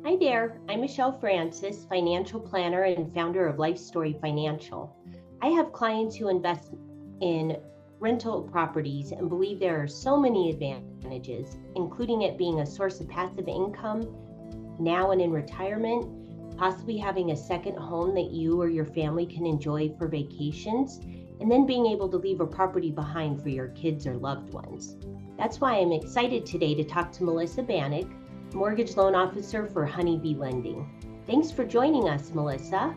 Hi there, I'm Michelle Francis, financial planner and founder of Life Story Financial. I have clients who invest in rental properties and believe there are so many advantages, including it being a source of passive income now and in retirement, possibly having a second home that you or your family can enjoy for vacations, and then being able to leave a property behind for your kids or loved ones. That's why I'm excited today to talk to Melissa Banich, Mortgage Loan Officer for Honeybee Lending. Thanks for joining us, Melissa.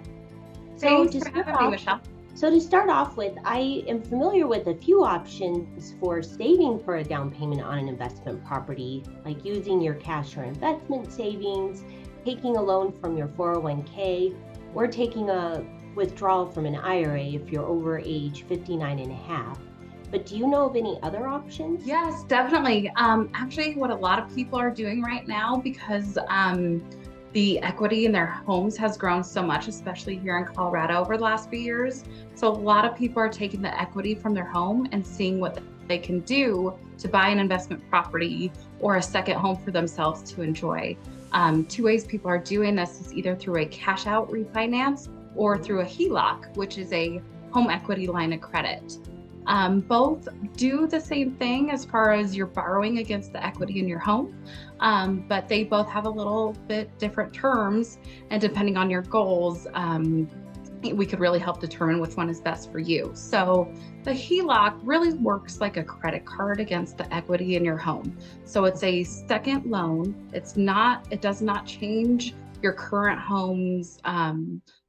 So Thanks to for start having me, off, Michelle. I am familiar with a few options for saving for a down payment on an investment property, like using your cash or investment savings, taking a loan from your 401k, or taking a withdrawal from an IRA if you're over age 59 and a half. But do you know of any other options? Yes, definitely. Actually, what a lot of people are doing right now, because the equity in their homes has grown so much, especially here in Colorado over the last few years. So a lot of people are taking the equity from their home and seeing what they can do to buy an investment property or a second home for themselves to enjoy. Two ways people are doing this is either through a cash out refinance or through a HELOC, which is a home equity line of credit. Both do the same thing as far as you're borrowing against the equity in your home, but they both have a little bit different terms. And depending on your goals, we could really help determine which one is best for you. So the HELOC really works like a credit card against the equity in your home. So it's a second loan. It does not change your current home's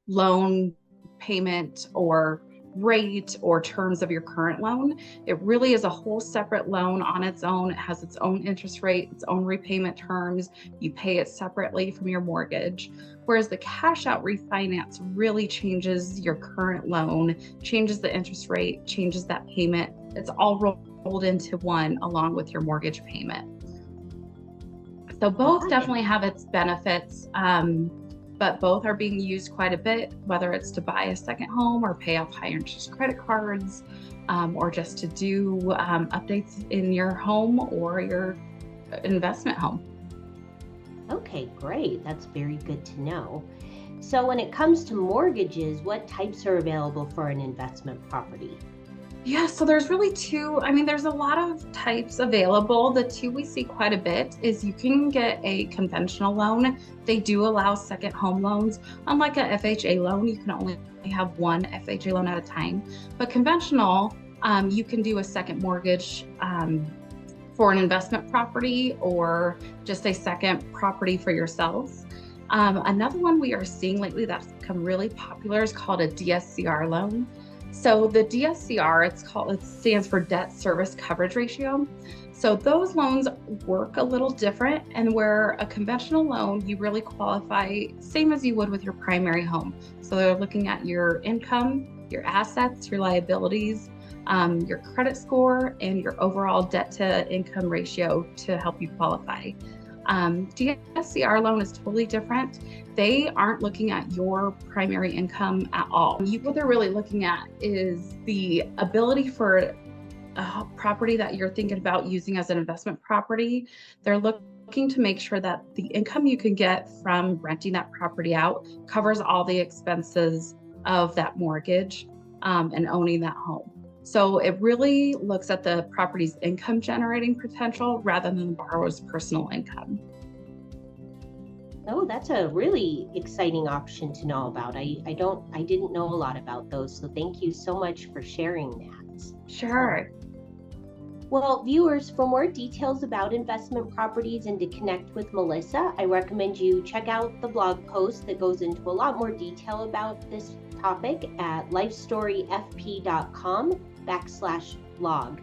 loan payment or rate or terms of your current loan. It really is a whole separate loan on its own. It has its own interest rate, its own repayment terms. You pay it separately from your mortgage. Whereas the cash out refinance really changes your current loan, changes the interest rate, changes that payment. It's all rolled into one along with your mortgage payment. So both Got it. definitely have its benefits. But both are being used quite a bit, whether it's to buy a second home or pay off high interest credit cards, or just to do updates in your home or your investment home. Okay, great. That's very good to know. So when it comes to mortgages, what types are available for an investment property? Yeah, so there's really two. I mean, there's a lot of types available. The two we see quite a bit is you can get a conventional loan. They do allow second home loans. Unlike a FHA loan, you can only have one FHA loan at a time. But conventional, you can do a second mortgage for an investment property or just a second property for yourself. Another one we are seeing lately that's become really popular is called a DSCR loan. So the DSCR, it stands for debt service coverage ratio. So those loans work a little different, and where a conventional loan, you really qualify same as you would with your primary home. So they're looking at your income, your assets, your liabilities, your credit score, and your overall debt to income ratio to help you qualify. DSCR loan is totally different. They aren't looking at your primary income at all. What they're really looking at is the ability for a property that you're thinking about using as an investment property. They're looking to make sure that the income you can get from renting that property out covers all the expenses of that mortgage and owning that home. So it really looks at the property's income generating potential rather than the borrower's personal income. Oh, that's a really exciting option to know about. I didn't know a lot about those, so thank you so much for sharing that. Sure. Well, viewers, for more details about investment properties and to connect with Melissa, I recommend you check out the blog post that goes into a lot more detail about this topic at lifestoryfp.com/blog.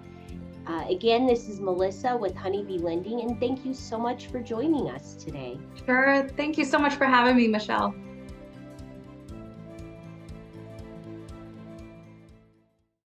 Again, this is Melissa with Honeybee Lending, and thank you so much for joining us today. Sure. Thank you so much for having me, Michelle.